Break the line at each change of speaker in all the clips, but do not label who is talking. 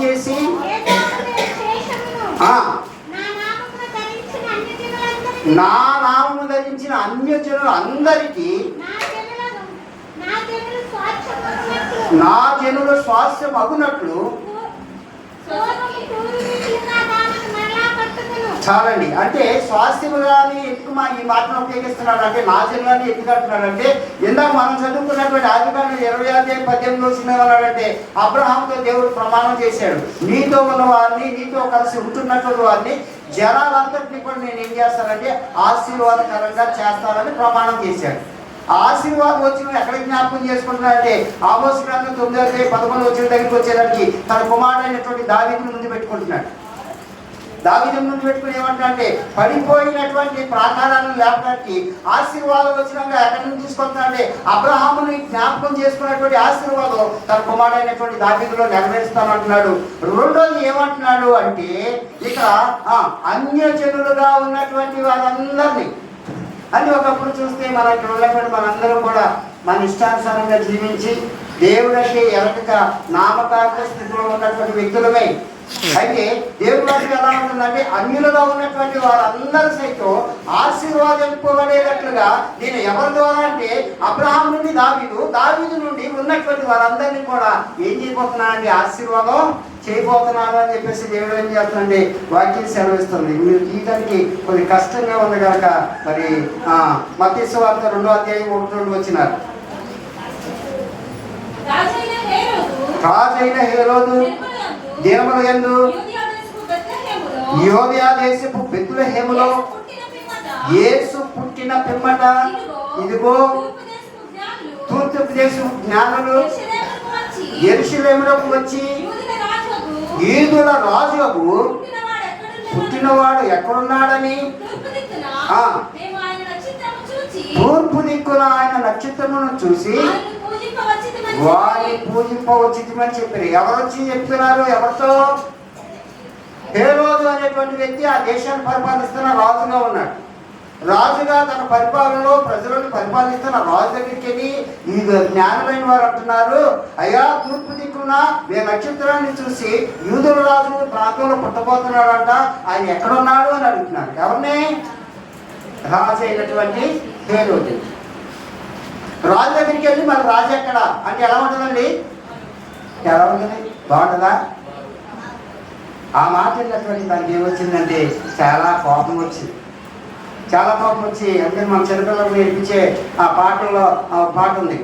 చేసి నా నామమును ధరించిన అన్యజనులు అందరికీ నా జనుల స్వాస్థ్యం అగునట్లు. చాలండి. అంటే స్వాస్థ్యములని ఎందుకు ఈ మాటను ఉపయోగిస్తున్నాడు అంటే, నా జనులని ఎందుకు అంటున్నాడు అంటే, ఇందాక మనం చదువుకున్నటువంటి ఆదికాండం 20:18 ఏమన్నాడంటే, అబ్రహాముతో దేవుడు ప్రమాణం చేశాడు, నీతో ఉన్న వారిని, నీతో కలిసి ఉంటున్నటువంటి వారిని, జనాలందరినీ కూడా నేను ఏం చేస్తానంటే ఆశీర్వాదకరంగా చేస్తానని ప్రమాణం చేశాడు. ఆశీర్వాదం వచ్చిన ఎక్కడ జ్ఞాపకం చేసుకుంటున్నాడంటే, ఆమోస్ గ్రంథం 9:11 దగ్గరికి వచ్చేదానికి తన కుమారుడైనటువంటి దావీదును ముందు పెట్టుకుంటున్నాడు. దావీదు ముందు పెట్టుకుని ఏమంటే, పడిపోయినటువంటి ప్రాకారాలను లేపడానికి ఆశీర్వాదం వచ్చినాక ఎక్కడి నుంచి తీసుకొస్తున్నాడంటే, అబ్రహాముని జ్ఞాపకం చేసుకున్నటువంటి ఆశీర్వాదం తన కుమారుడైనటువంటి దావీదులో నెరవేరుస్తానంటున్నాడు. రెండోది ఏమంటున్నాడు అంటే, ఇక అన్యజనులుగా ఉన్నటువంటి వారందరినీ అని ఒకప్పుడు చూస్తే మన ఇక్కడ ఉన్నటువంటి మనందరం కూడా మన ఇష్టానుసారంగా జీవించి దేవుడికి ఎరక నామకార్థ స్థితిలో ఉన్నటువంటి వ్యక్తులమే. అయితే దేవుడి వారికి ఎలా ఉంటుందంటే, అన్యులుగా ఉన్నటువంటి వారందరూ సైతం ఆశీర్వాదింపబడేటట్లుగా నేను ఎవరి ద్వారా అంటే అబ్రహాం నుండి దావీదు నుండి ఉన్నటువంటి వారందరినీ కూడా ఏం చేయబోతున్నానండి, ఆశీర్వాదం చేయబోతున్నాను అని చెప్పేసి దేవుడు ఏం చేస్తుందండి, వాక్యం సెలవిస్తుంది. మీరు తీయడానికి కొద్ది కష్టంగా ఉంది కనుక మరి మత్తయి సువార్త 2:1-2 రాజైన హేరోదు దినముల యందు యోదయ దేశపు బెత్లెహేములో యేసు పుట్టిన పిమ్మట ఇదిగో తూర్పు దేశపు జ్ఞానులు యెరూషలేమునకు వచ్చి, యూదుల రాజుకు పుట్టినవాడు ఎక్కడున్నాడని తూర్పు దిక్కున ఆయన నక్షత్రమును చూసి వారిని పూజింపవచ్చిమని చెప్పారు. ఎవరు వచ్చి చెప్తున్నారు? ఎవరితో? హేరోదు అనేటువంటి వ్యక్తి ఆ దేశాన్ని పరిపాలిస్తున్న రాజుగా ఉన్నాడు. రాజుగా తన పరిపాలనలో ప్రజలను పరిపాలిస్తున్న రాజు దగ్గరికి వెళ్ళి ఈ జ్ఞానమైన వారు అంటున్నారు, అయ్యా తూర్పు దిక్కున మేము నక్షత్రాన్ని చూసి యూదుల రాజు ప్రాంతంలో పుట్టబోతున్నాడంట, ఆయన ఎక్కడున్నాడు అని అడుగుతున్నారు. ఎవరిని? రాజు అయినటువంటి హేరోదు. రాజు దగ్గరికి వెళ్ళి మరి రాజు ఎక్కడ అంటే ఎలా ఉంటుందండి? ఎలా ఉంటుంది? బాగుంటుందా? ఆ మాట వెళ్ళినటువంటి దానికి ఏమొచ్చిందంటే చాలా కోపం వచ్చింది. అంటే మన చిన్నపిల్లలకు నేర్పించే ఆ పాటల్లో పాట ఉంది,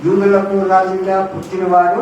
యూదులకు రాజుగా పుట్టినవాడు